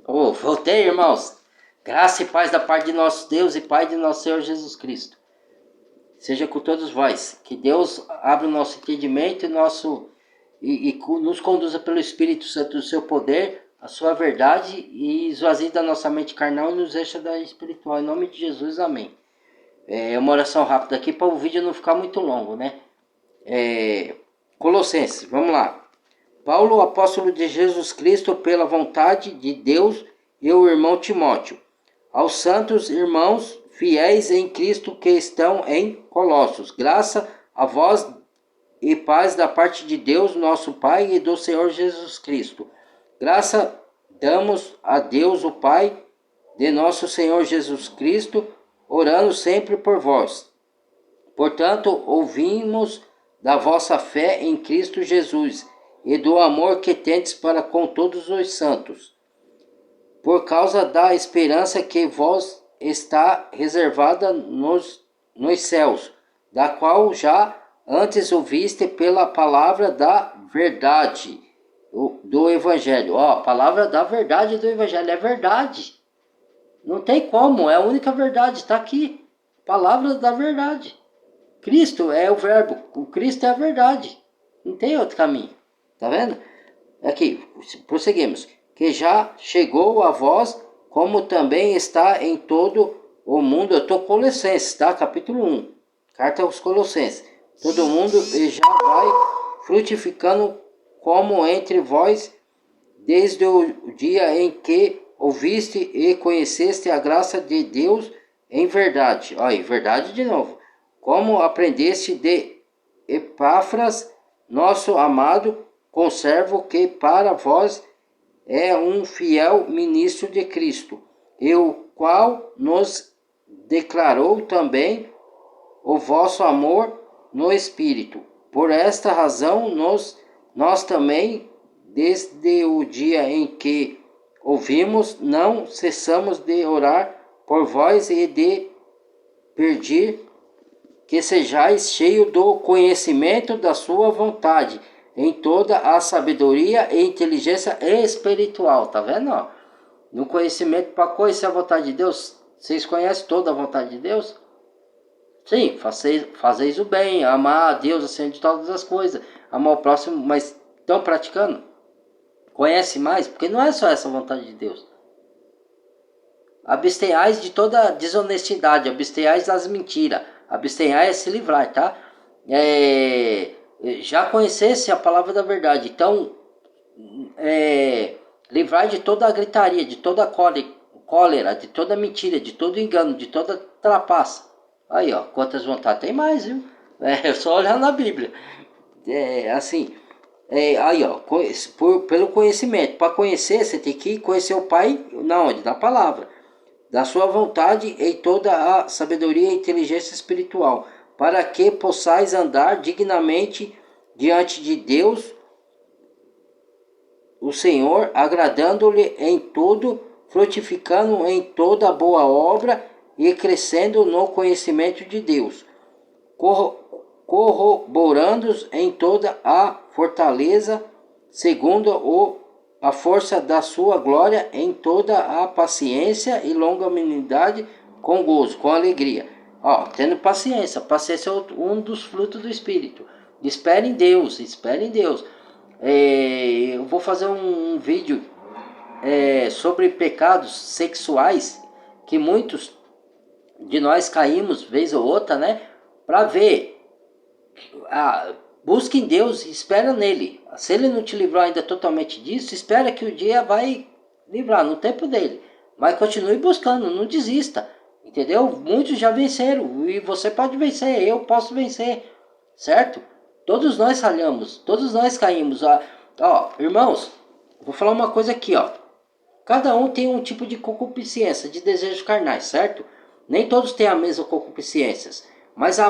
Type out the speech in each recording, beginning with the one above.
Oh, voltei, irmãos. Graça e paz da parte de nosso Deus e Pai de nosso Senhor Jesus Cristo. Seja com todos vós. Que Deus abra o nosso entendimento e nos conduza pelo Espírito Santo do seu poder, a sua verdade e esvazie da nossa mente carnal e nos encha da espiritual. Em nome de Jesus, amém. É uma oração rápida aqui para o vídeo não ficar muito longo, né? Colossenses, vamos lá. Paulo, apóstolo de Jesus Cristo, pela vontade de Deus, e o irmão Timóteo, aos santos irmãos fiéis em Cristo que estão em Colossos, graça a vós e paz da parte de Deus, nosso Pai, e do Senhor Jesus Cristo. Graça damos a Deus, o Pai de nosso Senhor Jesus Cristo, orando sempre por vós. Portanto, ouvimos da vossa fé em Cristo Jesus e do amor que tendes para com todos os santos, por causa da esperança que vos está reservada nos céus, da qual já antes ouviste pela palavra da verdade do Evangelho. Ó, a palavra da verdade do Evangelho é verdade. Não tem como, é a única verdade, está aqui. Palavra da verdade. Cristo é o verbo, o Cristo é a verdade. Não tem outro caminho. Tá vendo? Aqui, prosseguimos. Que já chegou a vós, como também está em todo o mundo. Eu estou Colossenses, tá? Capítulo 1. Carta aos Colossenses. Todo mundo já vai frutificando como entre vós, desde o dia em que ouviste e conheceste a graça de Deus em verdade. Olha, verdade de novo. Como aprendeste de Epáfras, nosso amado conservo, que para vós é um fiel ministro de Cristo, e o qual nos declarou também o vosso amor no Espírito. Por esta razão, nós também, desde o dia em que ouvimos, não cessamos de orar por vós e de pedir que sejais cheio do conhecimento da sua vontade, em toda a sabedoria e inteligência espiritual. Tá vendo? Ó? No conhecimento, para conhecer a vontade de Deus, vocês conhecem toda a vontade de Deus? Sim, fazeis o bem, amar a Deus acima de todas as coisas, amar o próximo, mas estão praticando? Conhece mais? Porque não é só essa vontade de Deus. Abstenhais de toda desonestidade, abstenhais das mentiras, abstenhais é se livrar, tá? Já conhecesse a palavra da verdade, então livrai de toda a gritaria, de toda a cólera, de toda a mentira, de todo engano, de toda trapaça. Aí, ó, quantas vontades tem mais, viu? É só olhar na Bíblia. Aí, ó, pelo conhecimento. Para conhecer, você tem que conhecer o Pai, na onde? Na palavra. Da sua vontade em toda a sabedoria e inteligência espiritual, para que possais andar dignamente diante de Deus, o Senhor, agradando-lhe em tudo, frutificando em toda boa obra e crescendo no conhecimento de Deus, corroborando em toda a fortaleza, segundo a força da sua glória, em toda a paciência e longanimidade, com gozo, com alegria. Ó, tendo paciência. Paciência é um dos frutos do Espírito. Espere em Deus, espere em Deus. Eu vou fazer um vídeo sobre pecados sexuais, que muitos de nós caímos, vez ou outra, né? Para ver. Busque em Deus e espera nele. Se ele não te livrar ainda totalmente disso, espera que o dia vai livrar no tempo dele. Mas continue buscando, não desista. Entendeu? Muitos já venceram e você pode vencer, eu posso vencer. Certo? Todos nós falhamos, todos nós caímos. Ó, irmãos, vou falar uma coisa aqui, ó. Cada um tem um tipo de concupiscência, de desejos carnais, certo? Nem todos têm a mesma concupiscência. Mas a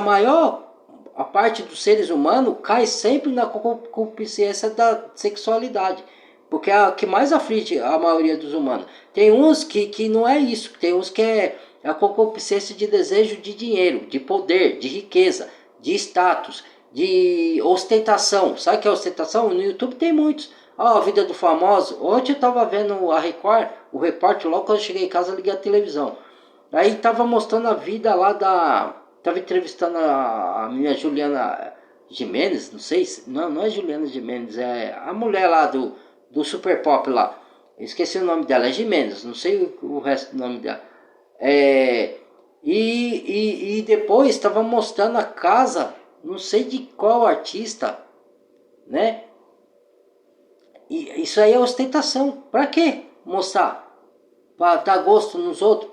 parte dos seres humanos cai sempre na concupiscência da sexualidade, porque é a que mais aflige a maioria dos humanos. Tem uns que não é isso, tem uns que é a concupiscência de desejo de dinheiro, de poder, de riqueza, de status, de ostentação. Sabe o que é ostentação? No YouTube tem muitos. Ó, a vida do famoso. Ontem eu tava vendo a Record, o repórter, logo quando eu cheguei em casa, eu liguei a televisão. Aí tava mostrando a vida lá da... Tava entrevistando a minha Juliana Gimenez, não sei se... Não é Juliana Gimenez, é a mulher lá do Super Pop lá. Eu esqueci o nome dela, é Gimenez, não sei o resto do nome dela. E depois estava mostrando a casa, não sei de qual artista, né? E isso aí é ostentação. Pra quê mostrar? Pra dar gosto nos outros,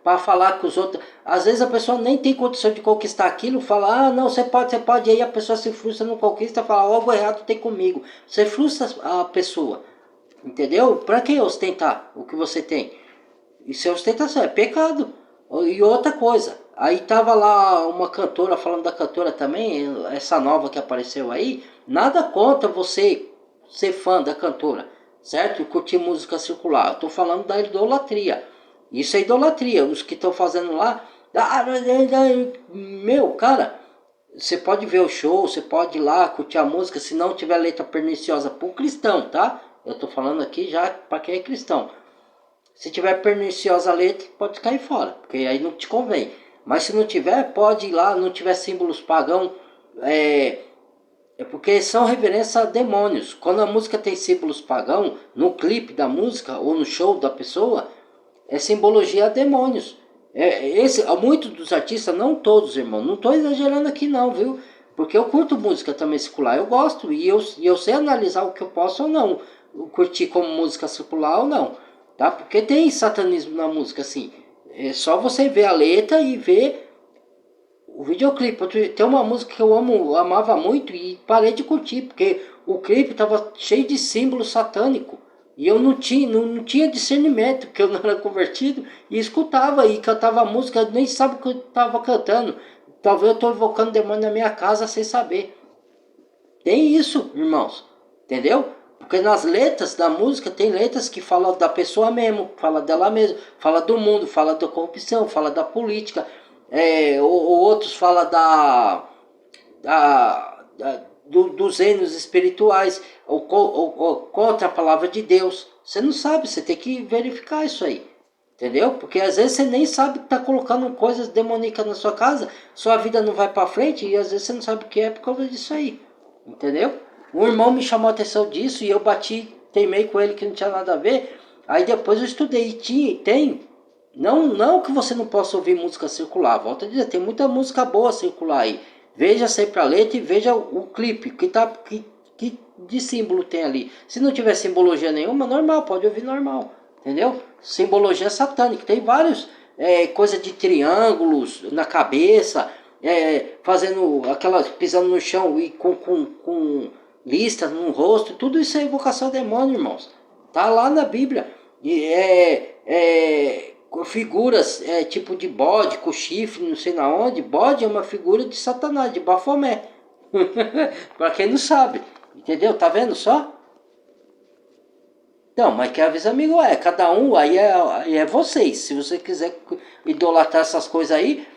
pra falar com os outros. Às vezes a pessoa nem tem condição de conquistar aquilo, fala, ah, não, você pode, aí a pessoa se frustra, não conquista, fala, algo errado tem comigo. Você frustra a pessoa, entendeu? Pra que ostentar o que você tem? Isso é ostentação, é pecado. E outra coisa, aí tava lá uma cantora, falando da cantora também, essa nova que apareceu aí, nada contra você ser fã da cantora, certo? E curtir música circular. Eu tô falando da idolatria. Isso é idolatria. Os que estão fazendo lá, meu, cara, você pode ver o show, você pode ir lá curtir a música, se não tiver letra perniciosa pro cristão, tá? Eu tô falando aqui já para quem é cristão. Se tiver perniciosa a letra, pode cair fora, porque aí não te convém. Mas se não tiver, pode ir lá, não tiver símbolos pagãos, é porque são reverência a demônios. Quando a música tem símbolos pagãos, no clipe da música ou no show da pessoa, é simbologia a demônios. Muitos dos artistas, não todos, irmão, não estou exagerando aqui não, viu? Porque eu curto música também secular, eu gosto, e eu sei analisar o que eu posso ou não, curtir como música secular ou não, tá? Porque tem satanismo na música, assim, é só você ver a letra e ver o videoclipe. Tem uma música que eu amava muito e parei de curtir, porque o clipe tava cheio de símbolo satânico. E eu não tinha discernimento, porque eu não era convertido, e escutava e cantava a música, eu nem sabia o que eu estava cantando. Talvez eu estou invocando demônio na minha casa sem saber. Tem isso, irmãos, entendeu? Porque nas letras da música tem letras que falam da pessoa mesmo, fala dela mesma, fala do mundo, fala da corrupção, fala da política, ou outros falam dos reinos espirituais, ou contra a palavra de Deus. Você não sabe, você tem que verificar isso aí. Entendeu? Porque às vezes você nem sabe que está colocando coisas demoníacas na sua casa, sua vida não vai para frente e às vezes você não sabe o que é por causa disso aí. Entendeu? Um irmão me chamou a atenção disso e eu teimei com ele que não tinha nada a ver. Aí depois eu estudei e tem. Não que você não possa ouvir música circular, volto a dizer, tem muita música boa circular aí. Veja sempre a letra e veja o clipe, que de símbolo tem ali. Se não tiver simbologia nenhuma, normal, pode ouvir normal. Entendeu? Simbologia satânica. Tem vários coisa de triângulos na cabeça, fazendo aquelas, pisando no chão e com listas no rosto. Tudo isso é invocação a demônio, irmãos. Tá lá na Bíblia. E com figuras tipo de bode, com chifre, não sei na onde. Bode é uma figura de Satanás, de Bafomé. Para quem não sabe. Entendeu? Tá vendo só? Não, mas que avisa amigo cada um, aí é vocês. Se você quiser idolatrar essas coisas aí,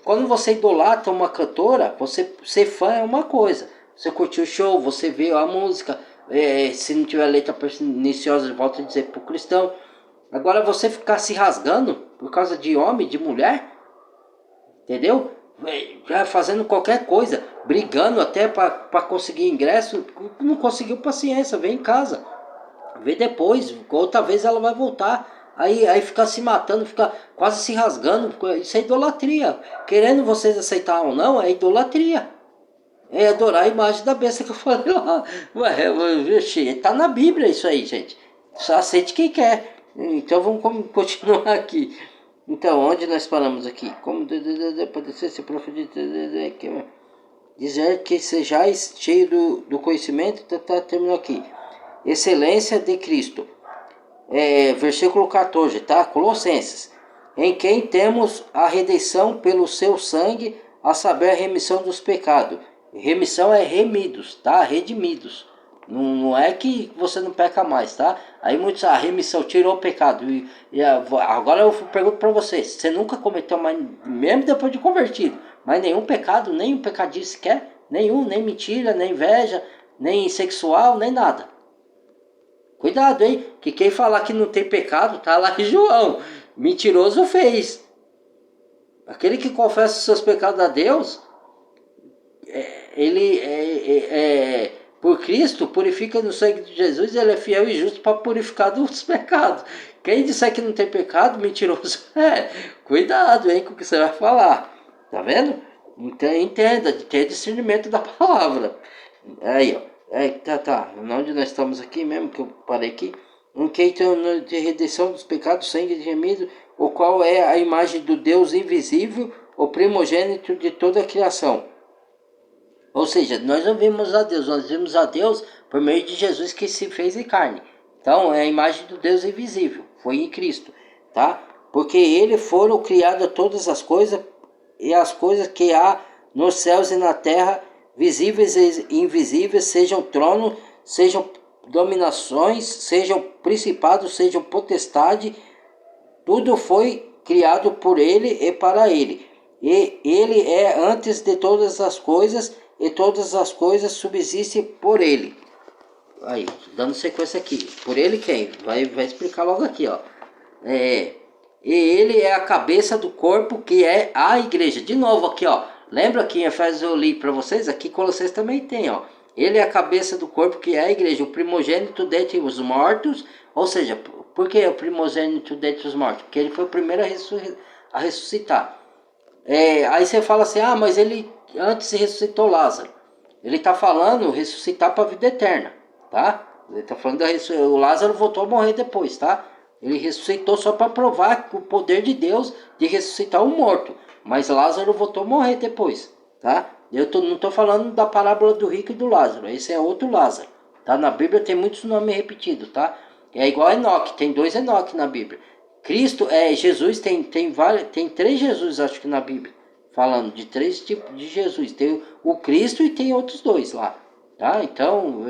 quando você idolatra uma cantora, você ser fã é uma coisa. Você curtiu o show, você vê a música, se não tiver letra perniciosa, volta a dizer pro cristão. Agora você ficar se rasgando por causa de homem, de mulher, entendeu? Já fazendo qualquer coisa, brigando até para conseguir ingresso, não conseguiu, paciência, vem em casa. Vê depois, outra vez ela vai voltar. Aí fica se matando, fica quase se rasgando. Isso é idolatria. Querendo vocês aceitar ou não, é idolatria. É adorar a imagem da besta que eu falei lá. Ué, tá na Bíblia isso aí, gente. Só aceite quem quer. Então vamos continuar aqui. Então, onde nós paramos aqui? Como pode ser se profeta dizer que sejais cheio do conhecimento, terminou aqui. Excelência de Cristo. Versículo 14, tá? Colossenses. Em quem temos a redenção pelo seu sangue, a saber, a remissão dos pecados. Remissão é remidos, tá? Redimidos. Não é que você não peca mais, tá? Aí muitos, a remissão tirou o pecado. Agora eu pergunto para vocês, você nunca cometeu mais, mesmo depois de convertido, mas nenhum pecado, nem um pecadinho sequer? Nenhum, nem mentira, nem inveja, nem sexual, nem nada. Cuidado, hein? Que quem falar que não tem pecado, tá lá em João. Mentiroso fez. Aquele que confessa os seus pecados a Deus, ele por Cristo, purifica no sangue de Jesus, ele é fiel e justo para purificar dos pecados. Quem disser que não tem pecado, mentiroso cuidado, hein, com o que você vai falar. Tá vendo? Então, entenda, tenha discernimento da palavra. Aí, ó. Tá. Onde nós estamos aqui mesmo, que eu parei aqui. Em que então, de redenção dos pecados, sangue de gemido, o qual é a imagem do Deus invisível, o primogênito de toda a criação. Ou seja, nós não vimos a Deus, nós vimos a Deus por meio de Jesus que se fez em carne. Então, é a imagem do Deus invisível, foi em Cristo, tá? Porque ele foram criadas todas as coisas, e as coisas que há nos céus e na terra, visíveis e invisíveis, sejam tronos, sejam dominações, sejam principados, sejam potestade, tudo foi criado por ele e para ele. E ele é antes de todas as coisas, e todas as coisas subsistem por ele. Aí, dando sequência aqui. Por ele quem? Vai explicar logo aqui, ó. E ele é a cabeça do corpo, que é a igreja. De novo aqui, ó. Lembra que em Efésios eu li para vocês? Aqui Colossenses também tem, ó. Ele é a cabeça do corpo, que é a igreja. O primogênito dentre os mortos. Ou seja, por que o primogênito dentre os mortos? Porque ele foi o primeiro a ressuscitar. Aí você fala assim, mas ele antes ressuscitou Lázaro. Ele está falando ressuscitar para a vida eterna, tá? Ele está falando o Lázaro voltou a morrer depois, tá? Ele ressuscitou só para provar o poder de Deus de ressuscitar um morto. Mas Lázaro voltou a morrer depois, tá? Não estou falando da parábola do rico e do Lázaro. Esse é outro Lázaro, tá? Na Bíblia tem muitos nomes repetidos, tá? É igual a Enoque, tem 2 Enoque na Bíblia. Cristo, Jesus, tem 3 Jesus, acho que na Bíblia. Falando de 3 tipos de Jesus. Tem o Cristo e tem outros 2 lá. Tá? Então,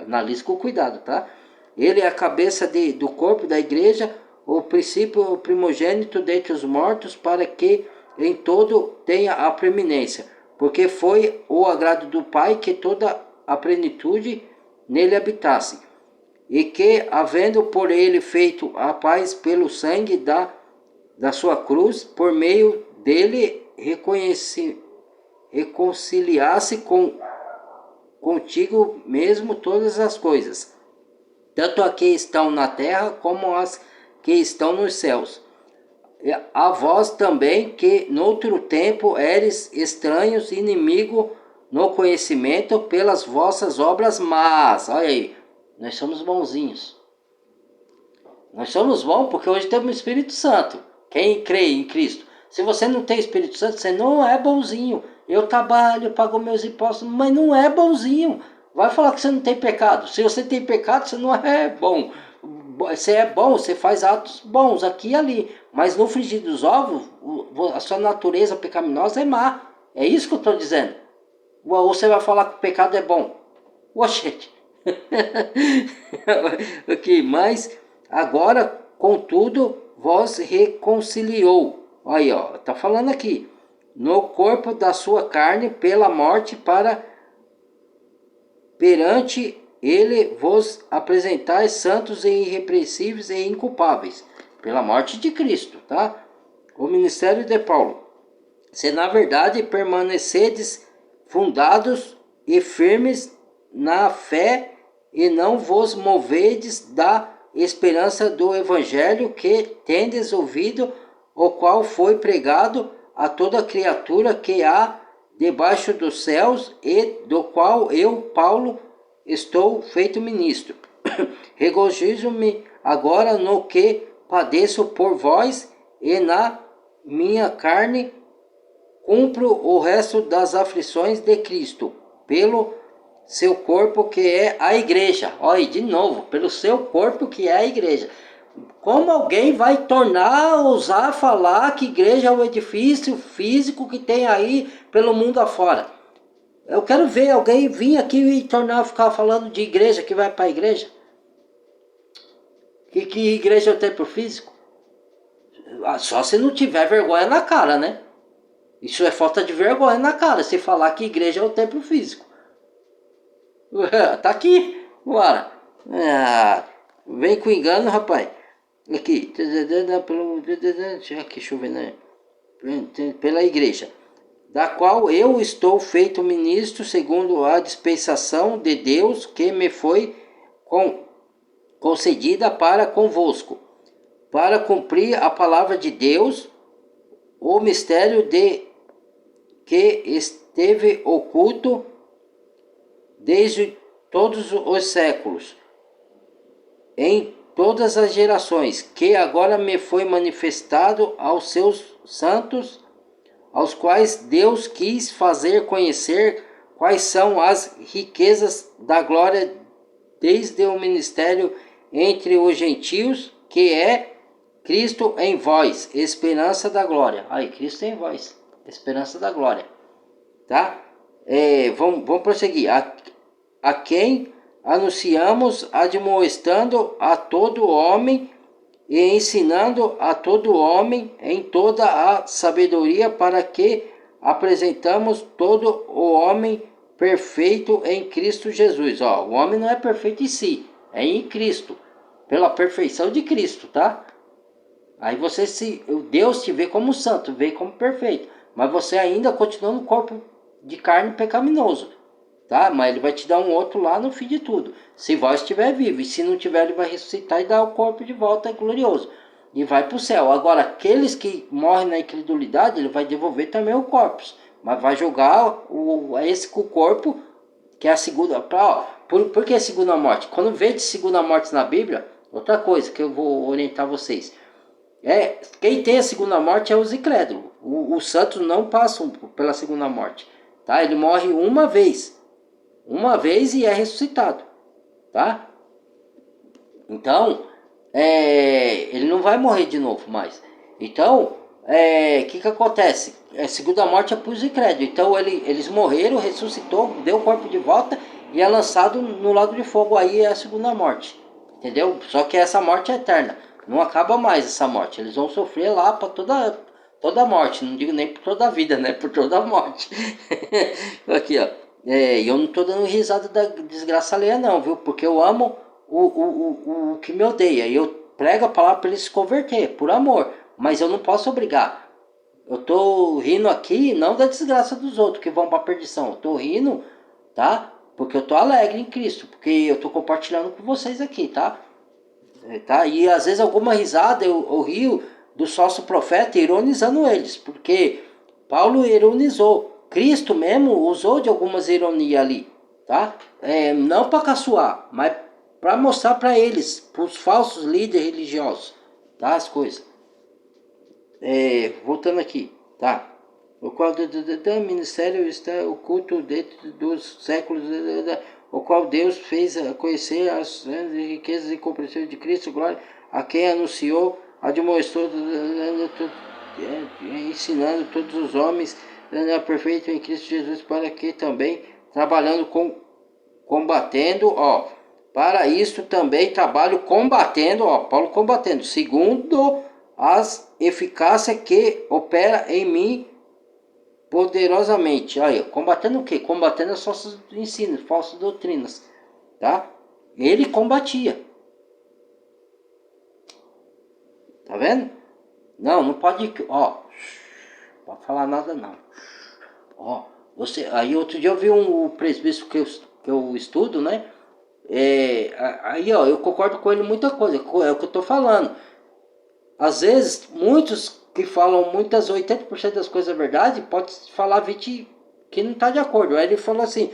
analise com cuidado, tá? Ele é a cabeça do corpo da igreja, o princípio, o primogênito dentre os mortos, para que em todo tenha a preeminência. Porque foi o agrado do Pai que toda a plenitude nele habitasse. E que, havendo por ele feito a paz pelo sangue da sua cruz, por meio dele reconciliasse contigo mesmo todas as coisas, tanto as que estão na terra como as que estão nos céus. A vós também, que noutro tempo eres estranhos, inimigo no conhecimento pelas vossas obras más. Olha aí, nós somos bonzinhos. Nós somos bons porque hoje temos o Espírito Santo. Quem crê em Cristo. Se você não tem Espírito Santo, você não é bonzinho. Eu trabalho, pago meus impostos, mas não é bonzinho. Vai falar que você não tem pecado. Se você tem pecado, você não é bom. Você é bom, você faz atos bons aqui e ali. Mas no frigir dos ovos, a sua natureza pecaminosa é má. É isso que eu estou dizendo. Ou você vai falar que o pecado é bom. Oxente. Ok, mas agora, contudo, vos reconciliou. Aí, ó, tá falando aqui. No corpo da sua carne, pela morte, para perante ele vos apresentais santos e irrepreensíveis e inculpáveis. Pela morte de Cristo, tá? O ministério de Paulo. Se na verdade permanecedes fundados e firmes na fé, e não vos movedes da esperança do evangelho que tendes ouvido, o qual foi pregado a toda criatura que há debaixo dos céus, e do qual eu, Paulo, estou feito ministro. Regozijo-me agora no que padeço por vós, e na minha carne cumpro o resto das aflições de Cristo, pelo seu corpo que é a igreja. Olha, de novo, pelo seu corpo que é a igreja. Como alguém vai ousar falar que igreja é um edifício físico que tem aí pelo mundo afora? Eu quero ver alguém vir aqui e ficar falando de igreja, que vai para a igreja. Que igreja é o templo físico? Só se não tiver vergonha na cara, né? Isso é falta de vergonha na cara, se falar que igreja é o templo físico. Tá aqui, bora. Ah, vem com engano, rapaz. Aqui. Aqui, deixa eu ver, né? Pela igreja, da qual eu estou feito ministro segundo a dispensação de Deus que me foi concedida para convosco, para cumprir a palavra de Deus, o mistério de que esteve oculto desde todos os séculos, em todas as gerações, que agora me foi manifestado aos seus santos, aos quais Deus quis fazer conhecer quais são as riquezas da glória desde o ministério entre os gentios, que é Cristo em vós, esperança da glória. Aí, Cristo em vós, esperança da glória. Tá? Vamos prosseguir. A quem anunciamos, admoestando a todo homem e ensinando a todo homem em toda a sabedoria, para que apresentamos todo o homem perfeito em Cristo Jesus. Ó, o homem não é perfeito em si, é em Cristo, pela perfeição de Cristo, tá? Aí Deus te vê como santo, vê como perfeito, mas você ainda continua no corpo de carne pecaminoso, tá? Mas ele vai te dar um outro lá no fim de tudo, se vós estiver vivo, e se não tiver, ele vai ressuscitar e dar o corpo de volta glorioso, e vai para o céu. Agora, aqueles que morrem na incredulidade, ele vai devolver também o corpo, mas vai jogar esse com o corpo, que é a segunda. Por que a segunda morte? Quando vê de segunda morte na Bíblia, outra coisa que eu vou orientar vocês, quem tem a segunda morte é os incrédulos. Os santos não passam pela segunda morte, tá? Ele morre uma vez e é ressuscitado, tá? Então, ele não vai morrer de novo mais. Então, que acontece? A segunda morte é para os incrédulos. Então, eles morreram, ressuscitou, deu o corpo de volta e é lançado no lago de fogo. Aí é a segunda morte, entendeu? Só que essa morte é eterna. Não acaba mais essa morte. Eles vão sofrer lá para toda a morte. Não digo nem por toda a vida, né? Por toda a morte. Aqui, ó. Eu não estou dando risada da desgraça alheia, não, viu? Porque eu amo o que me odeia. E eu prego a palavra para ele se converter, por amor. Mas eu não posso obrigar. Eu estou rindo aqui, não da desgraça dos outros que vão para a perdição. Eu estou rindo, tá? Porque eu estou alegre em Cristo. Porque eu estou compartilhando com vocês aqui, tá? Tá? E às vezes alguma risada eu rio do sócio profeta ironizando eles, porque Paulo ironizou, Cristo mesmo usou de algumas ironias ali, tá? Não para caçoar, mas para mostrar para eles, para os falsos líderes religiosos, tá? As coisas. Voltando aqui, tá? O qual do ministério está oculto dentro dos séculos, o qual Deus fez conhecer as riquezas e compreensão de Cristo, glória, a quem anunciou, admoestou, ensinando todos os homens perfeito em Cristo Jesus, para que também, trabalhando combatendo, ó, para isso também trabalho combatendo, ó, Paulo combatendo, segundo as eficácia que opera em mim poderosamente. Aí, combatendo o quê? Combatendo os falsos ensinos, falsas doutrinas, tá? Ele combatia. Tá vendo? Não pode, ó, pode falar nada não. Ó, aí outro dia eu vi um presbítero que eu estudo, né? Aí, ó, eu concordo com ele muita coisa, é o que eu tô falando. Às vezes, muitos que falam 80% das coisas é verdade, pode falar 20 que não está de acordo. Aí ele falou assim,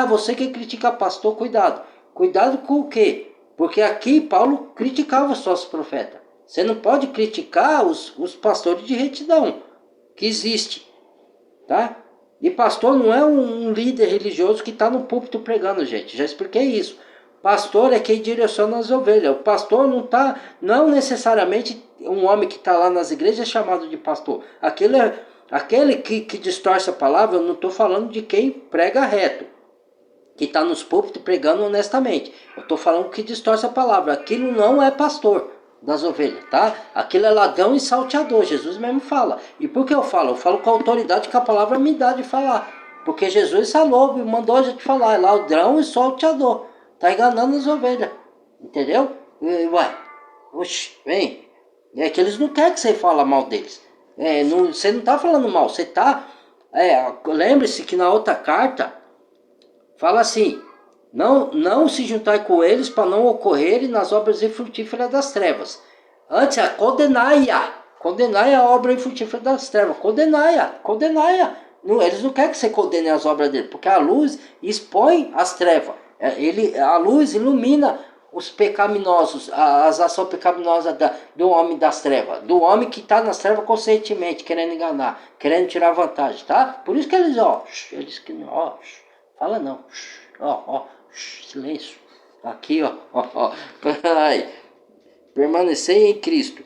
você que critica pastor, cuidado. Cuidado com o quê? Porque aqui Paulo criticava os falsos profetas. Você não pode criticar os pastores de retidão, que existe, tá? E pastor não é um líder religioso que está no púlpito pregando, gente. Já expliquei isso. Pastor é quem direciona as ovelhas. O pastor não necessariamente um homem que está lá nas igrejas é chamado de pastor. Aquele que distorce a palavra, eu não estou falando de quem prega reto, que está nos púlpitos pregando honestamente. Eu estou falando que distorce a palavra. Aquilo não é pastor das ovelhas, tá? Aquilo é ladrão e salteador, Jesus mesmo fala. E por que eu falo? Eu falo com a autoridade que a palavra me dá de falar. Porque Jesus falou, mandou a gente falar, é ladrão e salteador. Tá enganando as ovelhas, Entendeu? Ué, oxe, vem. É que eles não querem que você fale mal deles. Você não está falando mal, você está... lembre-se que na outra carta fala assim: não se juntar com eles para não ocorrerem nas obras infrutíferas das trevas. Antes, condenai a obra infrutífera das trevas. Condenai-a. Não, eles não querem que você condene as obras dele, porque a luz expõe as trevas. A luz ilumina os pecaminosos, as ações pecaminosas do homem das trevas, do homem que está nas trevas conscientemente, querendo enganar, querendo tirar vantagem, tá? Por isso que eles, fala não, silêncio, aqui, ai, permanecer em Cristo.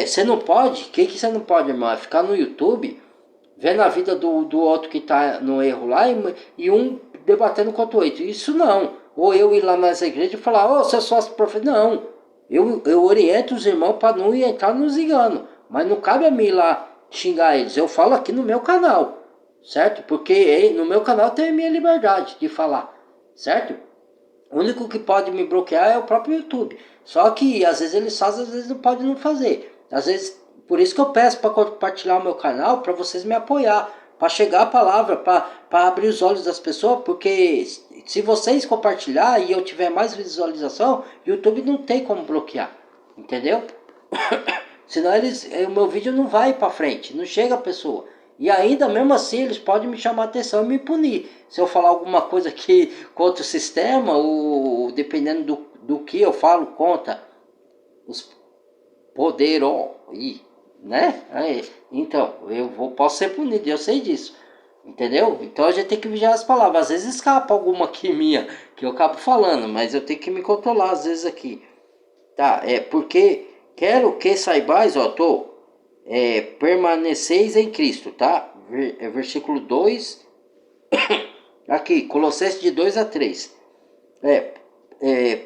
Você não pode, o que você não pode, irmão? É ficar no YouTube, vendo a vida do outro que está no erro lá e um debatendo contra o outro. Isso não. Ou eu ir lá nas igrejas e falar: você é sócio profeta. Não. Eu oriento os irmãos para não entrar nos enganos. Mas não cabe a mim ir lá xingar eles. Eu falo aqui no meu canal. Certo? Porque no meu canal tem a minha liberdade de falar. Certo? O único que pode me bloquear é o próprio YouTube. Só que às vezes eles fazem, às vezes não podem não fazer. Às vezes, por isso que eu peço para compartilhar o meu canal, para vocês me apoiar, para chegar a palavra, para abrir os olhos das pessoas, porque se vocês compartilhar e eu tiver mais visualização, o YouTube não tem como bloquear, entendeu? Senão o meu vídeo não vai para frente, não chega a pessoa. E ainda mesmo assim eles podem me chamar a atenção e me punir. Se eu falar alguma coisa aqui contra o sistema, ou dependendo do que eu falo contra os poderosos, né? Então, posso ser punido, eu sei disso. Entendeu? Então a gente tem que vigiar as palavras. Às vezes escapa alguma aqui minha, que eu acabo falando, mas eu tenho que me controlar às vezes aqui. Tá, porque quero que saibais, permaneceis em Cristo, tá? Versículo 2, aqui, Colossenses de 2 a 3.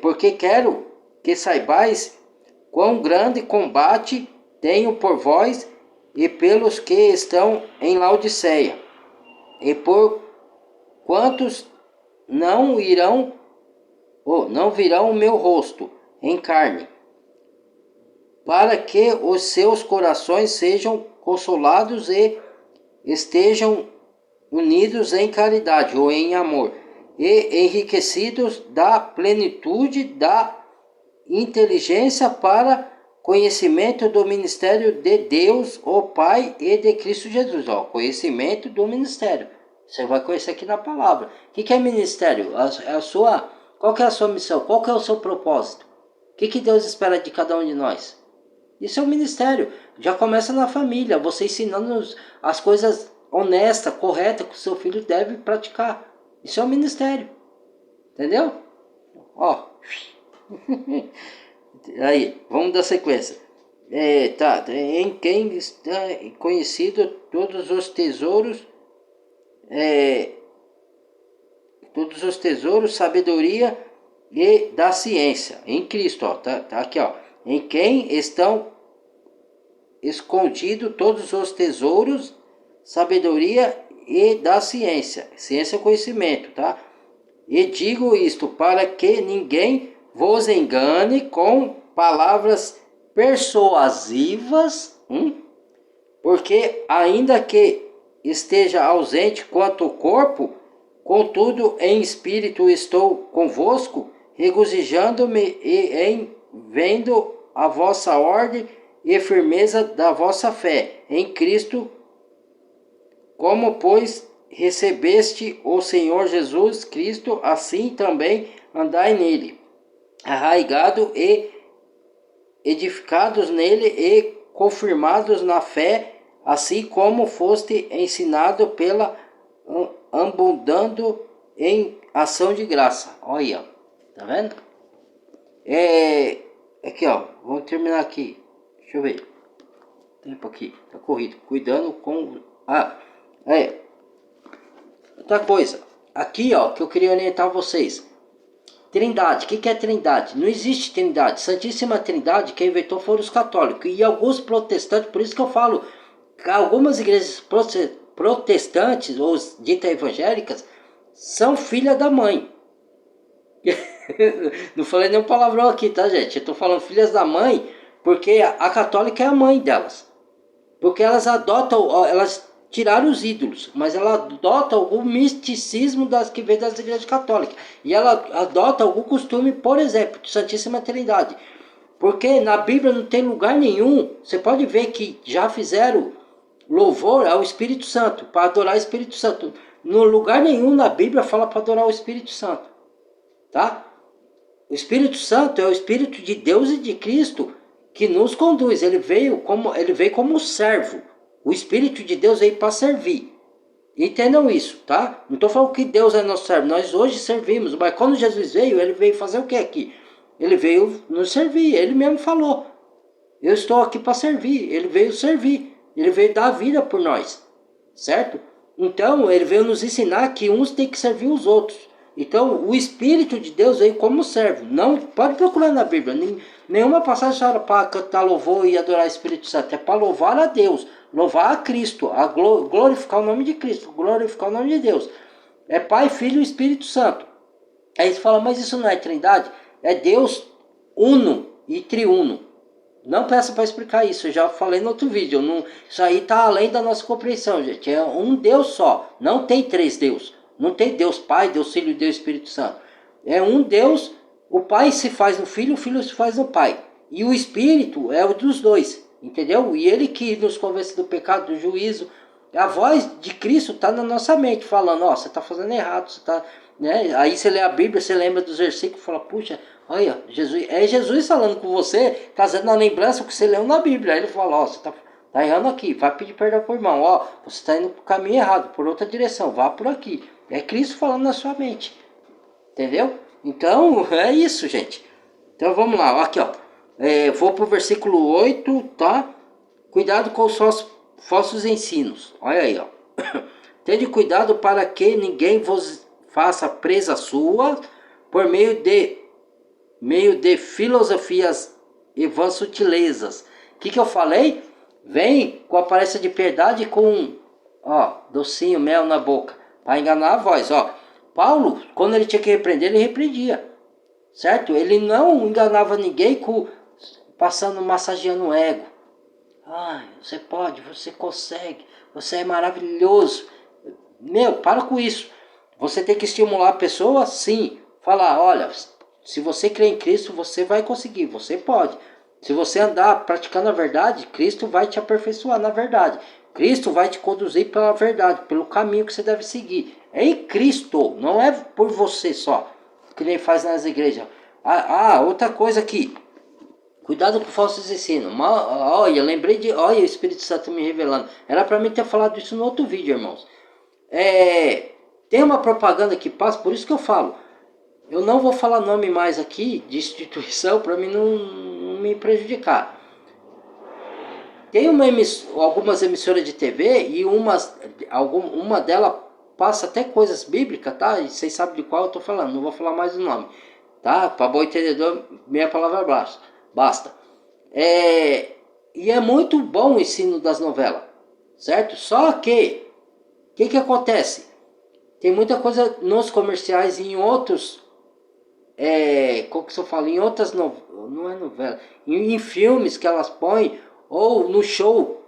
Porque quero que saibais quão grande combate tenho por vós e pelos que estão em Laodiceia, e por quantos não virão o meu rosto em carne, para que os seus corações sejam consolados e estejam unidos em caridade ou em amor, e enriquecidos da plenitude da inteligência para conhecimento do ministério de Deus, o Pai, e de Cristo Jesus. Conhecimento do ministério. Você vai conhecer aqui na palavra. O que é ministério? Qual que é a sua missão? Qual que é o seu propósito? O que Deus espera de cada um de nós? Isso é um ministério. Já começa na família. Você ensinando as coisas honestas, corretas, que o seu filho deve praticar. Isso é um ministério. Entendeu? Aí, vamos dar sequência. Em quem está conhecido todos os tesouros, sabedoria e da ciência. Em Cristo, tá aqui, em quem estão escondidos todos os tesouros, sabedoria e da ciência. Ciência é conhecimento, tá? E digo isto para que ninguém vos engane com palavras persuasivas, porque ainda que esteja ausente quanto o corpo, contudo em espírito estou convosco, regozijando-me em vendo a vossa ordem e firmeza da vossa fé em Cristo, como pois recebeste o Senhor Jesus Cristo, assim também andai nele, arraigados e edificados nele e confirmados na fé, assim como foste ensinado pela abundando em ação de graça. Olha, tá vendo? Aqui, vamos terminar aqui. Deixa eu ver. Tempo aqui, tá corrido. Cuidando com... Outra coisa. Aqui, que eu queria orientar vocês. Trindade. O que é trindade? Não existe trindade. Santíssima Trindade, quem inventou foram os católicos. E alguns protestantes, por isso que eu falo, que algumas igrejas protestantes, ou ditas evangélicas, são filha da mãe. Não falei nenhum palavrão aqui, tá, gente? Eu tô falando filhas da mãe, porque a católica é a mãe delas. Porque elas adotam, elas tiraram os ídolos, mas ela adota algum misticismo das que vem das igrejas católicas. E ela adota algum costume, por exemplo, de Santíssima Trindade. Porque na Bíblia não tem lugar nenhum. Você pode ver que já fizeram louvor ao Espírito Santo, para adorar o Espírito Santo. No lugar nenhum na Bíblia fala para adorar o Espírito Santo. Tá? O Espírito Santo é o Espírito de Deus e de Cristo que nos conduz. Ele veio como servo. O Espírito de Deus veio para servir. Entendam isso, tá? Não estou falando que Deus é nosso servo. Nós hoje servimos. Mas quando Jesus veio, ele veio fazer o que aqui? Ele veio nos servir. Ele mesmo falou. Eu estou aqui para servir. Ele veio servir. Ele veio dar a vida por nós. Certo? Então, ele veio nos ensinar que uns têm que servir os outros. Então, o Espírito de Deus veio como servo. Não pode procurar na Bíblia. Nenhuma passagem fala para cantar louvor e adorar o Espírito Santo. É para louvar a Deus. Louvar a Cristo. Glorificar o nome de Cristo. Glorificar o nome de Deus. É Pai, Filho e Espírito Santo. Aí você fala, mas isso não é trindade? É Deus uno e triuno. Não peça para explicar isso, eu já falei no outro vídeo. Não, isso aí está além da nossa compreensão, gente. É um Deus só. Não tem três deuses. Não tem Deus Pai, Deus Filho e Deus Espírito Santo. É um Deus. O Pai se faz no Filho, o Filho se faz no Pai. E o Espírito é o dos dois. Entendeu? E ele que nos convence do pecado, do juízo. A voz de Cristo está na nossa mente, falando, ó, você está fazendo errado, você está... Né? Aí você lê a Bíblia, você lembra dos versículos e fala, puxa, olha, Jesus falando com você, trazendo na lembrança o que você leu na Bíblia. Aí ele fala, ó, você tá errando aqui, vai pedir perdão pro irmão, ó, você está indo pro caminho errado, por outra direção, vá por aqui. É Cristo falando na sua mente, entendeu? Então, é isso, gente. Então vamos lá, aqui ó, vou pro versículo 8, tá? Cuidado com os falsos ensinos, olha aí ó. Tende cuidado para que ninguém vos faça presa sua por meio de filosofias e vãs sutilezas. O que eu falei? Vem com aparência de piedade com, ó, docinho, mel na boca, para enganar a voz, ó. Paulo, quando ele tinha que repreender, ele repreendia, certo? Ele não enganava ninguém passando, massageando o ego. Ai, você pode, você consegue, você é maravilhoso. Meu, para com isso. Você tem que estimular a pessoa, sim. Falar, olha, se você crê em Cristo, você vai conseguir, você pode. Se você andar praticando a verdade, Cristo vai te aperfeiçoar na verdade. Cristo vai te conduzir pela verdade, pelo caminho que você deve seguir. É em Cristo, não é por você só, que nem faz nas igrejas. Outra coisa aqui. Cuidado com falsos ensinos. Olha, lembrei de... Olha o Espírito Santo me revelando. Era para mim ter falado isso no outro vídeo, irmãos. Tem uma propaganda que passa, por isso que eu falo. Eu não vou falar nome mais aqui de instituição para mim não me prejudicar. Tem algumas emissoras de TV e uma delas passa até coisas bíblicas, tá? E vocês sabem de qual eu tô falando, não vou falar mais o nome, tá? Para bom entendedor, meia palavra basta. E é muito bom o ensino das novelas, certo? Só que, o que acontece? Tem muita coisa nos comerciais e em outros, como que eu falo, em outras não é novela, em filmes que elas põem, ou no show,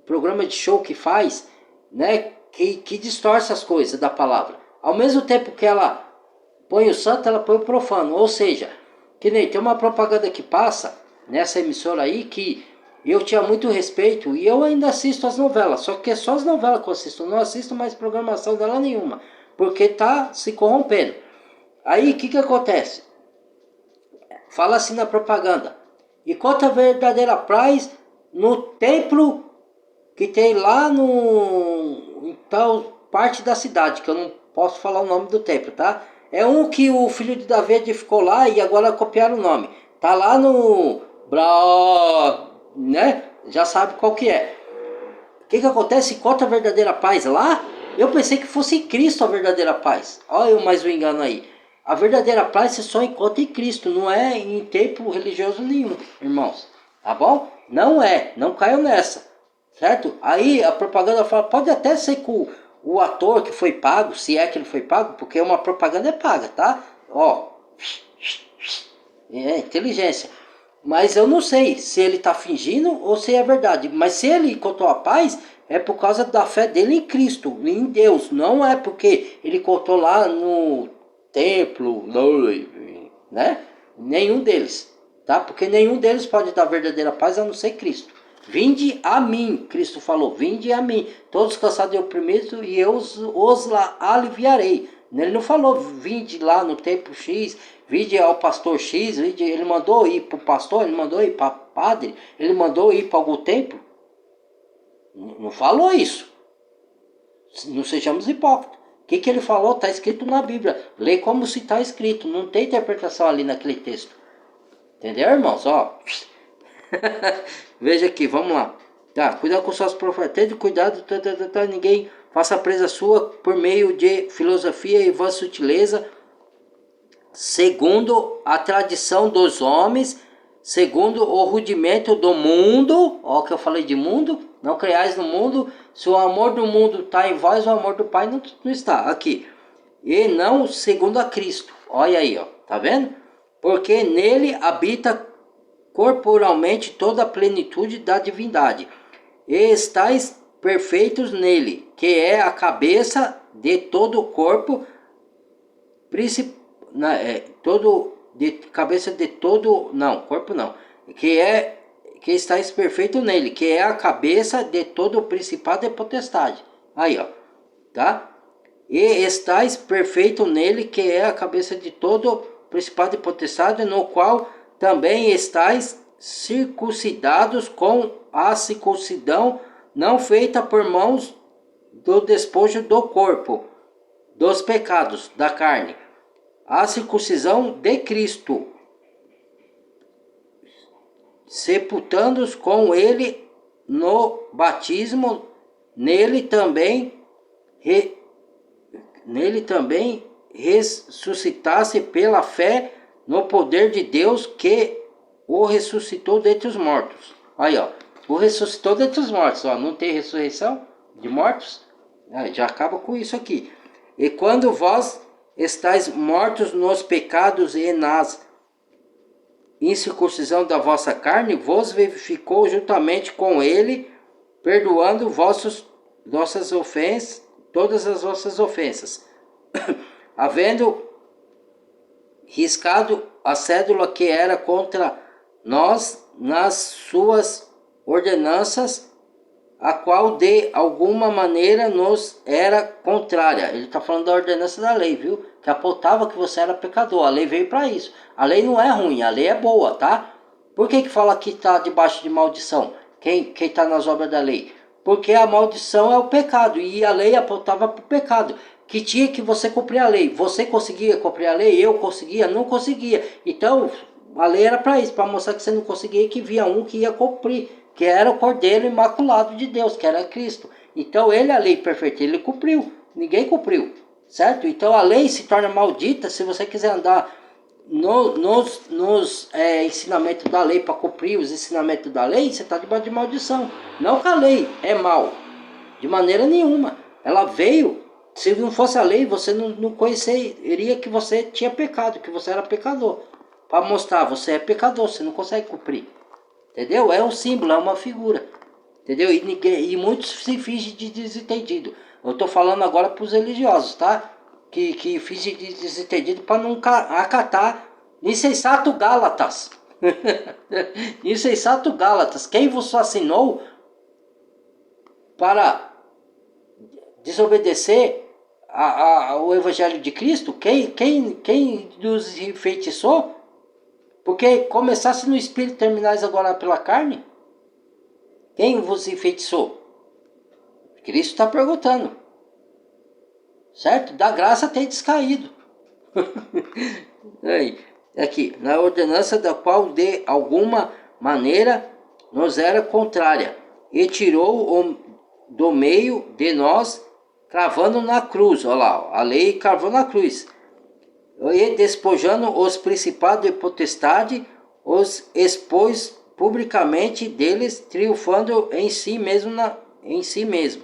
programa de show que faz, né, que distorce as coisas da palavra. Ao mesmo tempo que ela põe o santo, ela põe o profano. Ou seja, que nem tem uma propaganda que passa nessa emissora aí que eu tinha muito respeito e eu ainda assisto as novelas. Só que é só as novelas que eu assisto, não assisto mais programação dela nenhuma, porque tá se corrompendo. Aí o que acontece? Fala assim na propaganda: e conta a verdadeira paz no templo que tem lá em tal parte da cidade, que eu não posso falar o nome do templo, tá? É um que o filho de Davi edificou lá e agora copiaram o nome. Tá lá no... né? Já sabe qual que é. O que acontece? Conta a verdadeira paz lá? Eu pensei que fosse em Cristo a verdadeira paz. Olha mais um engano aí. A verdadeira paz você só encontra em Cristo, não é em templo religioso nenhum, irmãos. Tá bom? Não é, não caiam nessa. Certo? Aí a propaganda fala, pode até ser com o ator que foi pago, se é que ele foi pago, porque uma propaganda é paga, tá? Ó, É inteligência. Mas eu não sei se ele está fingindo ou se é verdade. Mas se ele contou a paz, é por causa da fé dele em Cristo, em Deus. Não é porque ele contou lá no templo, né? Nenhum deles, tá? Porque nenhum deles pode dar verdadeira paz a não ser Cristo. Vinde a mim, Cristo falou, vinde a mim, todos cansados e oprimidos, e eu os aliviarei. Ele não falou, vinde lá no templo X, vinde ao pastor X, ele mandou ir para o pastor, ele mandou ir para padre, ele mandou ir para algum templo. Não falou isso. Não sejamos hipócritas. O que ele falou está escrito na Bíblia. Lê como se está escrito, não tem interpretação ali naquele texto. Entendeu, irmãos? Ó. Veja aqui, vamos lá. Tá, cuidado com suas profecias. Tende cuidado, ninguém faça presa sua por meio de filosofia e vã sutileza, segundo a tradição dos homens, segundo o rudimento do mundo. Ó, que eu falei de mundo. Não creais no mundo. Se o amor do mundo está em vós, o amor do Pai não está. Aqui. E não segundo a Cristo. Olha aí, ó. Tá vendo? Porque nele habita corporalmente toda a plenitude da divindade. E estáis perfeitos nele, que é a cabeça de todo o corpo, cabeça de todo, não, corpo não, que estáis perfeito nele, que é a cabeça de todo o principado e potestade. Aí, ó, tá? E estáis perfeito nele, que é a cabeça de todo principado e potestade, no qual também estáis circuncidados com a circuncidão não feita por mãos do despojo do corpo, dos pecados da carne, a circuncisão de Cristo, sepultando-os com ele no batismo, nele também ressuscitasse pela fé no poder de Deus que o ressuscitou dentre os mortos. Aí, ó, o ressuscitou dentre os mortos, ó, não tem ressurreição de mortos? Já acaba com isso aqui. E quando vós estáis mortos nos pecados e nas incircuncisão da vossa carne, vos vivificou juntamente com ele, perdoando vossas ofensas, todas as vossas ofensas, havendo riscado a cédula que era contra nós nas suas ordenanças, a qual de alguma maneira nos era contrária. Ele está falando da ordenança da lei, viu? Que apontava que você era pecador. A lei veio para isso. A lei não é ruim, a lei é boa, tá? Por que fala que está debaixo de maldição? Quem está nas obras da lei? Porque a maldição é o pecado, e a lei apontava para o pecado, que tinha que você cumprir a lei. Você conseguia cumprir a lei? Eu conseguia? Não conseguia. Então, a lei era para isso, para mostrar que você não conseguia, que via um que ia cumprir, que era o Cordeiro Imaculado de Deus, que era Cristo. Então, ele é a lei perfeita, ele cumpriu, ninguém cumpriu, certo? Então, a lei se torna maldita se você quiser andar nos ensinamentos da lei, para cumprir os ensinamentos da lei, você está debaixo de maldição. Não que a lei é mal, de maneira nenhuma. Ela veio, se não fosse a lei, você não conheceria que você tinha pecado, que você era pecador. Para mostrar, você é pecador, você não consegue cumprir. Entendeu? É um símbolo, é uma figura. Entendeu? E muitos se fingem de desentendido. Eu estou falando agora para os religiosos, tá? Que fingem de desentendido para não acatar. Insensato Gálatas. Insensato Gálatas. Quem vos assinou para desobedecer ao Evangelho de Cristo? Quem nos enfeitiçou? Porque começasse no Espírito, terminais agora pela carne? Quem vos enfeitiçou? Cristo está perguntando. Certo? Da graça tem descaído. Aqui, na ordenança da qual de alguma maneira nos era contrária, e tirou do meio de nós, cravando na cruz. Olha lá, a lei cravou na cruz. E despojando os principados e potestade, os expôs publicamente deles, triunfando em si mesmo.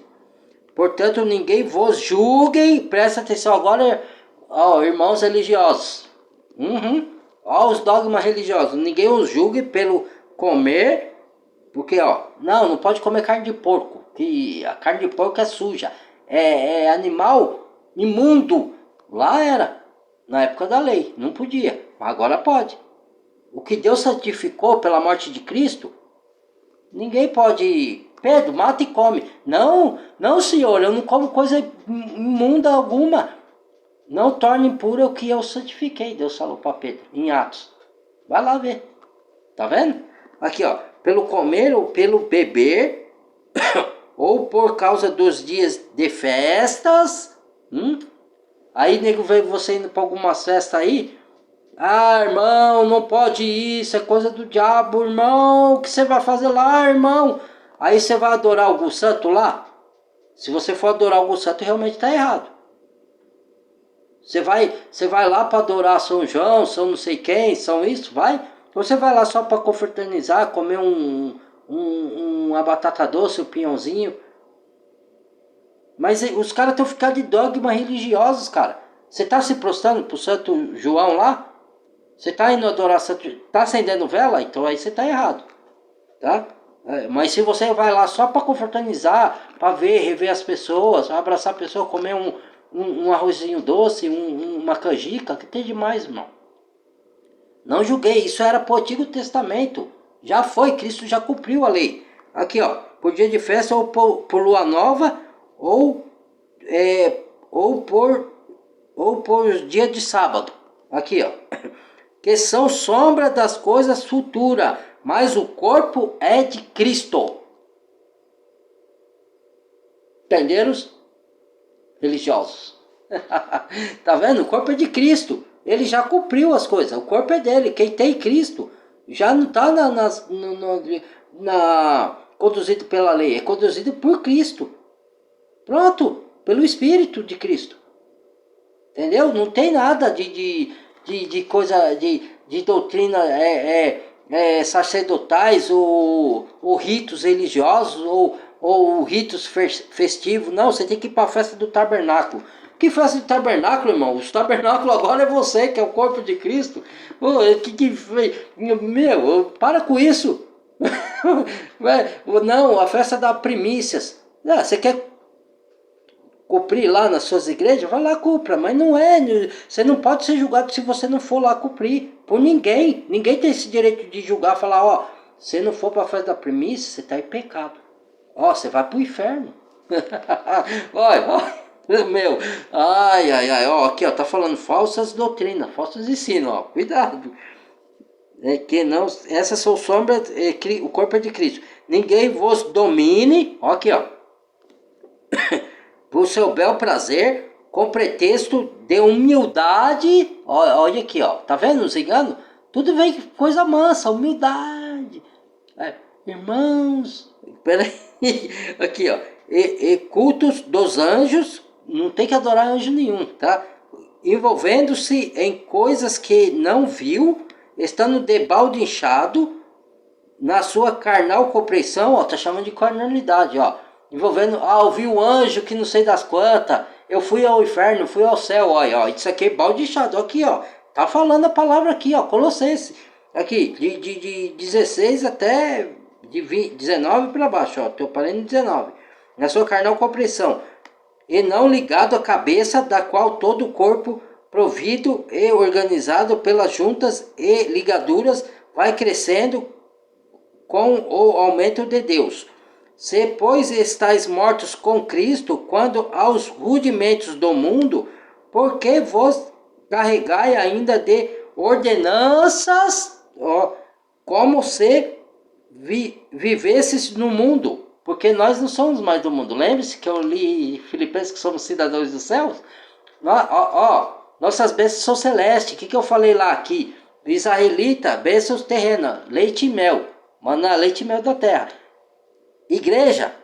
Portanto, ninguém vos julgue, presta atenção agora, ó, irmãos religiosos, Uhum. Ó os dogmas religiosos. Ninguém os julgue pelo comer, porque ó, não pode comer carne de porco, que a carne de porco é suja. É animal imundo. Lá era, na época da lei, não podia, mas agora pode. O que Deus santificou pela morte de Cristo, ninguém pode. Pedro, mata e come. Não, não, senhor, eu não como coisa imunda alguma. Não torne impuro o que eu santifiquei, Deus falou para Pedro, em Atos. Vai lá ver. Tá vendo? Aqui, ó. Pelo comer ou pelo beber, ou por causa dos dias de festas. Aí, nego, vê você indo para alguma festa aí. Ah, irmão, não pode ir, isso é coisa do diabo, irmão. O que você vai fazer lá, irmão? Aí você vai adorar algum santo lá? Se você for adorar algum santo, realmente está errado. Você vai lá para adorar São João, São não sei quem, São isso, vai? Ou você vai lá só para confraternizar, comer uma batata doce, um pinhãozinho? Mas os caras estão ficando de dogmas religiosos, cara. Você está se prostrando pro Santo João lá? Você está indo adorar Santo... Está acendendo vela? Então aí você está errado, tá? Mas se você vai lá só para confraternizar, para ver, rever as pessoas, abraçar a pessoa, comer um arrozinho doce, uma canjica, que tem demais, irmão. Não julguei, isso era pro Antigo Testamento. Já foi, Cristo já cumpriu a lei. Aqui, ó, por dia de festa ou por lua nova, ou, é, ou por dia de sábado. Aqui, ó. Que são sombra das coisas futuras, mas o corpo é de Cristo. Entenderam? Religiosos. Tá vendo? O corpo é de Cristo. Ele já cumpriu as coisas. O corpo é dele. Quem tem Cristo já não está conduzido pela lei. É conduzido por Cristo. Pronto. Pelo Espírito de Cristo. Entendeu? Não tem nada de coisa, de doutrina sacerdotais ou ritos religiosos ou ritos festivos. Não, você tem que ir para a festa do tabernáculo. Que festa do tabernáculo, irmão? O tabernáculo agora é você, que é o corpo de Cristo. Meu, para com isso. Não, a festa das primícias. Você quer cumprir lá nas suas igrejas? Vai lá, cumpra. Mas não é. Você não pode ser julgado se você não for lá cumprir. Por ninguém. Ninguém tem esse direito de julgar, falar, ó, se não for para a festa da primícia, você está em pecado. Ó, você vai pro inferno. Olha. Meu, ai, ó, aqui, ó, tá falando falsas doutrinas, falsos ensinos, ó, cuidado. Que não, essas são sombras, o corpo é de Cristo. Ninguém vos domine, ó, aqui, ó, por seu bel prazer, com pretexto de humildade, ó, olha aqui, ó, tá vendo os enganos? Tudo vem coisa mansa, humildade. Irmãos, peraí, aqui, ó, e cultos dos anjos. Não tem que adorar anjo nenhum, tá? Envolvendo-se em coisas que não viu, estando de balde inchado, na sua carnal compreensão, ó, tá chamando de carnalidade, ó. Envolvendo, ouvi um anjo que não sei das quantas, eu fui ao inferno, fui ao céu, ó, isso aqui é balde inchado, aqui, ó. Tá falando a palavra aqui, ó, Colossenses. Aqui, de 16 até de 19 para baixo, ó, tô parando em 19. Na sua carnal compreensão, e não ligado à cabeça, da qual todo o corpo, provido e organizado pelas juntas e ligaduras, vai crescendo com o aumento de Deus. Se, pois, estáis mortos com Cristo, quando aos rudimentos do mundo, por que vos carregai ainda de ordenanças, como se vivesses no mundo? Porque nós não somos mais do mundo. Lembre-se que eu li Filipenses que somos cidadãos dos céus. Nossas bênçãos são celestes. O que eu falei lá aqui? Israelita, bênçãos terrenas, leite e mel. Maná, leite e mel da terra. Igreja,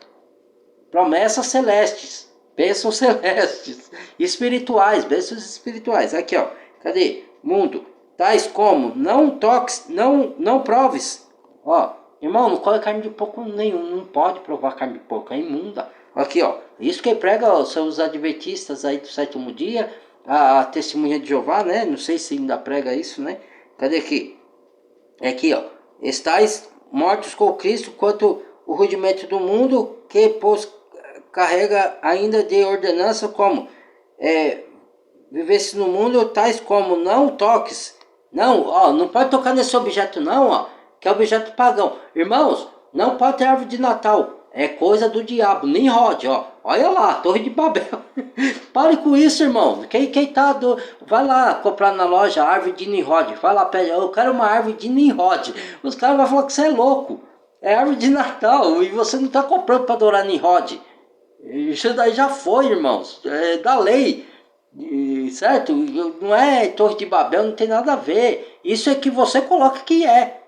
promessas celestes, bênçãos celestes, espirituais, bênçãos espirituais. Aqui, ó. Cadê? Mundo. Tais como não toques, não proves. Ó. Irmão, não come carne de porco nenhum, não pode provar carne de porco, é imunda. Aqui, ó, isso que prega são os adventistas aí do sétimo dia, a testemunha de Jeová, né? Não sei se ainda prega isso, né? Cadê aqui? É aqui, ó. Estais mortos com Cristo quanto o rudimento do mundo que pois, carrega ainda de ordenança como vivesse no mundo, tais como não toques. Não, ó, não pode tocar nesse objeto não, ó, que é objeto pagão. Irmãos, não pode ter árvore de Natal. É coisa do diabo, nem rode, ó. Olha lá, Torre de Babel. Pare com isso, irmão. Quem tá do... Vai lá comprar na loja árvore de Nimrod. Vai lá, pede, eu quero uma árvore de Nimrod. Os caras vão falar que você é louco. É árvore de Natal e você não tá comprando para adorar Nimrod. Isso daí já foi, irmãos. É da lei. Certo? Não é Torre de Babel, não tem nada a ver. Isso é que você coloca que é.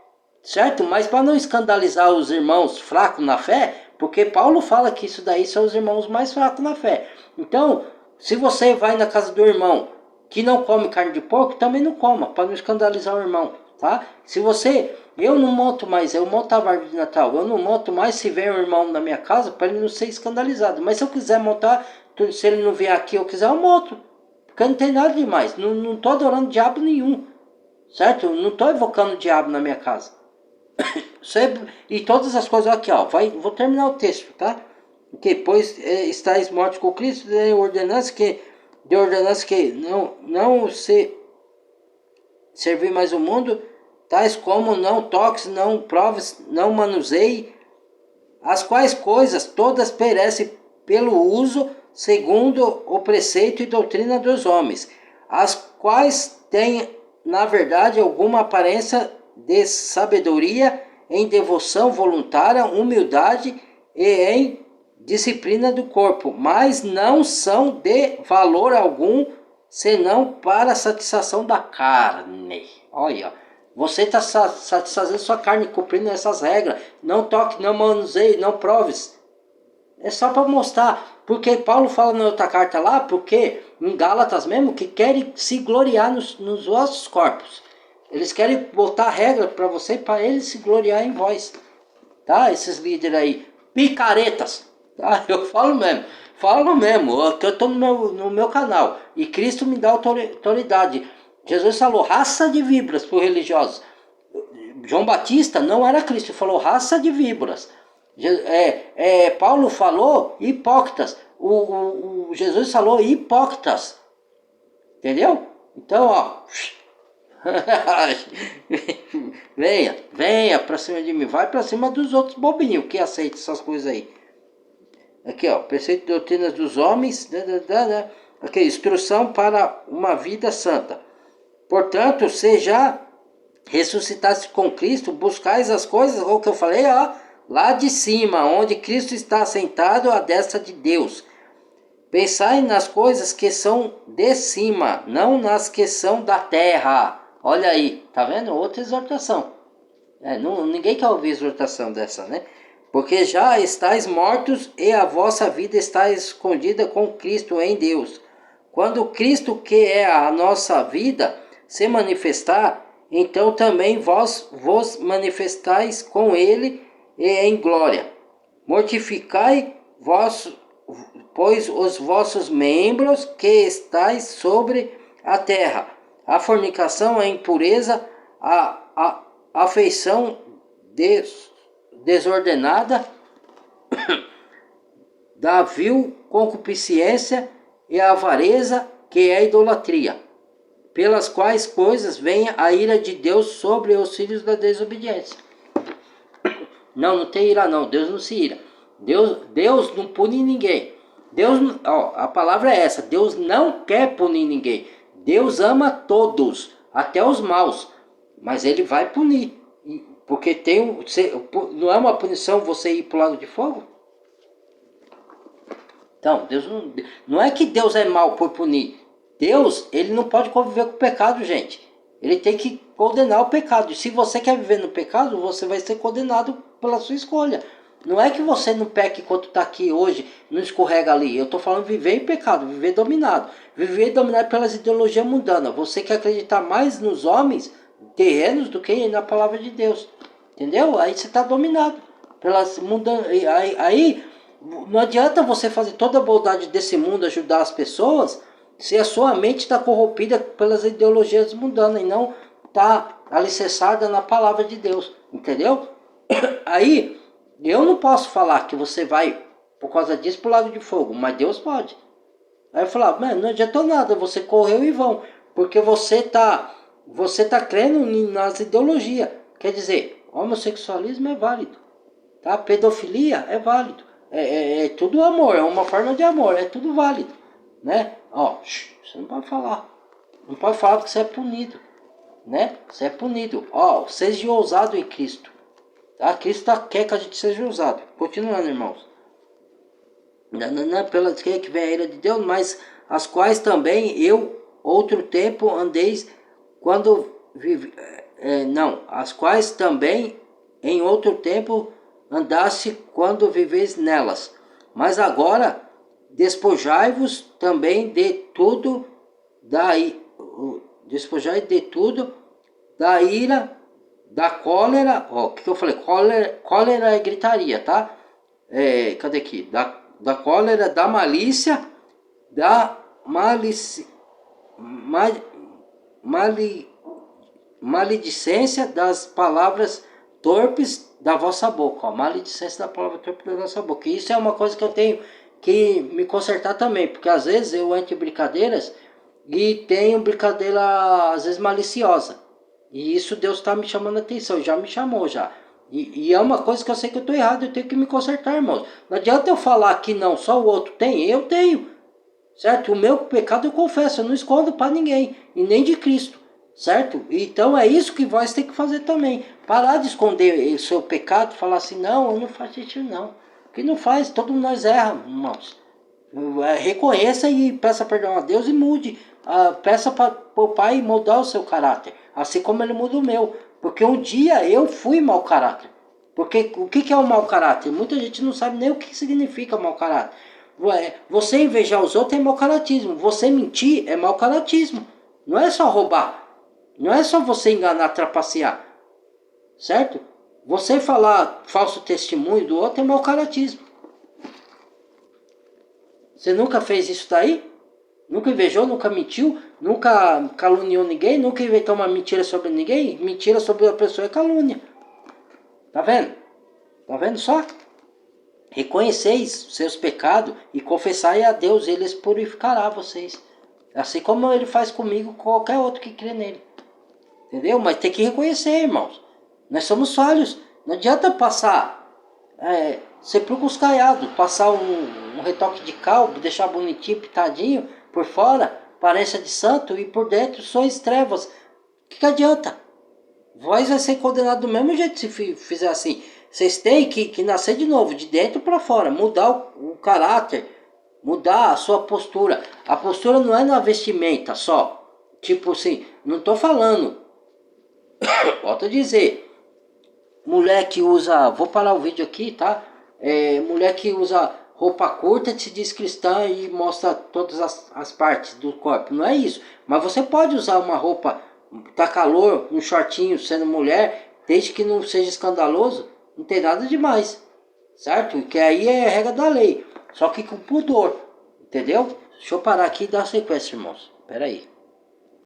Certo? Mas para não escandalizar os irmãos fracos na fé, porque Paulo fala que isso daí são os irmãos mais fracos na fé. Então, se você vai na casa do irmão que não come carne de porco, também não coma, para não escandalizar o irmão, tá? Se você, eu não monto mais, eu montava árvore de Natal, eu não monto mais se vem um irmão na minha casa para ele não ser escandalizado. Mas se eu quiser montar, se ele não vier aqui, eu quiser, eu monto. Porque não tem nada demais, não tô adorando diabo nenhum, certo? Não tô evocando o diabo na minha casa. E todas as coisas aqui, ó, vou terminar o texto, tá? Que pois estáis mortos com Cristo, de ordenança que não se servir mais o mundo, tais como não toques, não proves, não manuseie, as quais coisas todas perecem pelo uso, segundo o preceito e doutrina dos homens, as quais têm, na verdade, alguma aparência de sabedoria, em devoção voluntária, humildade e em disciplina do corpo, mas não são de valor algum, senão para a satisfação da carne. Olha, você está satisfazendo sua carne, cumprindo essas regras. Não toque, não manuseie, não proves. É só para mostrar. Porque Paulo fala na outra carta lá, porque em Gálatas mesmo, que querem se gloriar nos vossos corpos. Eles querem botar regra para você, para eles se gloriar em vós. Tá? Esses líderes aí, picaretas. Tá? Eu falo mesmo, que eu estou no meu canal. E Cristo me dá autoridade. Jesus falou raça de víboras para os religiosos. João Batista não era Cristo, falou raça de víboras. Paulo falou hipócritas. O Jesus falou hipócritas. Entendeu? Então, ó. venha pra cima de mim. Vai pra cima dos outros bobinhos que aceitam essas coisas aí. Aqui, ó. Preceito de doutrinas dos homens. Aqui, instrução para uma vida santa. Portanto, se já ressuscitaste com Cristo, buscais as coisas, o que eu falei, ó, lá de cima, onde Cristo está sentado à destra de Deus. Pensai nas coisas que são de cima, não nas que são da terra. Olha aí, tá vendo? Outra exortação. Ninguém quer ouvir exortação dessa, né? Porque já estáis mortos e a vossa vida está escondida com Cristo em Deus. Quando Cristo, que é a nossa vida, se manifestar, então também vós vos manifestais com Ele em glória. Mortificai pois os vossos membros que estáis sobre a terra, a fornicação, a impureza, a afeição desordenada, da vil concupiscência e a avareza, que é a idolatria, pelas quais coisas vem a ira de Deus sobre os filhos da desobediência. Não tem ira não, Deus não se ira. Deus não pune ninguém. A palavra é essa, Deus não quer punir ninguém. Deus ama todos, até os maus, mas ele vai punir. Porque não é uma punição você ir para o lado de fogo? Então, Deus não é que Deus é mau por punir. Deus, ele não pode conviver com o pecado, gente. Ele tem que condenar o pecado. E se você quer viver no pecado, você vai ser condenado pela sua escolha. Não é que você não peque enquanto está aqui hoje, não escorrega ali. Eu estou falando viver em pecado, viver dominado. Viver dominado pelas ideologias mundanas. Você quer acreditar mais nos homens terrenos do que na palavra de Deus. Entendeu? Aí você está dominado pelas mundanas. Aí não adianta você fazer toda a bondade desse mundo, ajudar as pessoas, se a sua mente está corrompida pelas ideologias mundanas e não está alicerçada na palavra de Deus, entendeu? Aí, eu não posso falar que você vai, por causa disso, pro lago de fogo, mas Deus pode. Aí eu falava, mano, não adiantou nada, você correu e vão, porque você tá crendo nas ideologias. Quer dizer, homossexualismo é válido, tá? Pedofilia é válido, é tudo amor, é uma forma de amor, é tudo válido, né? Ó, você não pode falar, não pode falar porque você é punido, né? Você é punido. Ó, seja ousado em Cristo, tá? Cristo quer que a gente seja ousado. Continuando, irmãos. Não pelas que vem a ira de Deus, mas as quais também eu outro tempo andeis quando vive, não, as quais também em outro tempo andaste quando viveis nelas. Mas agora despojai-vos também de tudo despojai de tudo da ira, da cólera, ó, o que eu falei? Cólera é gritaria, tá? Cadê aqui? Da cólera, da malícia, da maledicência das palavras torpes da vossa boca. Ó, maledicência da palavra torpe da nossa boca. E isso é uma coisa que eu tenho que me consertar também, porque às vezes eu entro em brincadeiras e tenho brincadeira às vezes maliciosa. E isso Deus está me chamando a atenção, já me chamou já. E é uma coisa que eu sei que eu estou errado, eu tenho que me consertar, irmãos. Não adianta eu falar que não, só o outro tem, eu tenho. Certo? O meu pecado eu confesso, eu não escondo para ninguém, e nem de Cristo. Certo? Então é isso que vós tem que fazer também. Parar de esconder o seu pecado, falar assim, não, eu não faço isso não. Que não faz, todos nós erramos, irmãos. Reconheça e peça perdão a Deus e mude. Peça para o Pai mudar o seu caráter, assim como ele muda o meu. Porque um dia eu fui mau caráter. Porque o que é o mau caráter? Muita gente não sabe nem o que significa mau caráter. Você invejar os outros é mau caratismo. Você mentir é mau caratismo. Não é só roubar. Não é só você enganar, trapacear. Certo? Você falar falso testemunho do outro é mau caratismo. Você nunca fez isso daí? Nunca invejou, nunca mentiu, nunca caluniou ninguém, nunca inventou uma mentira sobre ninguém? Mentira sobre a pessoa é calúnia. Tá vendo? Tá vendo só? Reconheceis seus pecados e confessai a Deus, ele purificará vocês. Assim como ele faz comigo, qualquer outro que crê nele. Entendeu? Mas tem que reconhecer, irmãos. Nós somos falhos. Não adianta passar sepulcro caiado, passar um retoque de cal, deixar bonitinho, pitadinho, por fora, aparência de santo, e por dentro sois trevas. O que adianta? Vós vai ser condenado do mesmo jeito se fizer assim. Vocês têm que nascer de novo, de dentro para fora, mudar o caráter, mudar a sua postura. A postura não é na vestimenta só. Tipo assim, não estou falando, volto a dizer, mulher que usa, vou parar o vídeo aqui, tá? Mulher que usa roupa curta se diz cristã e mostra todas as partes do corpo. Não é isso. Mas você pode usar uma roupa, tá calor, um shortinho sendo mulher, desde que não seja escandaloso, não tem nada demais. Certo? Que aí é regra da lei. Só que com pudor. Entendeu? Deixa eu parar aqui e dar sequência, irmãos. Pera aí.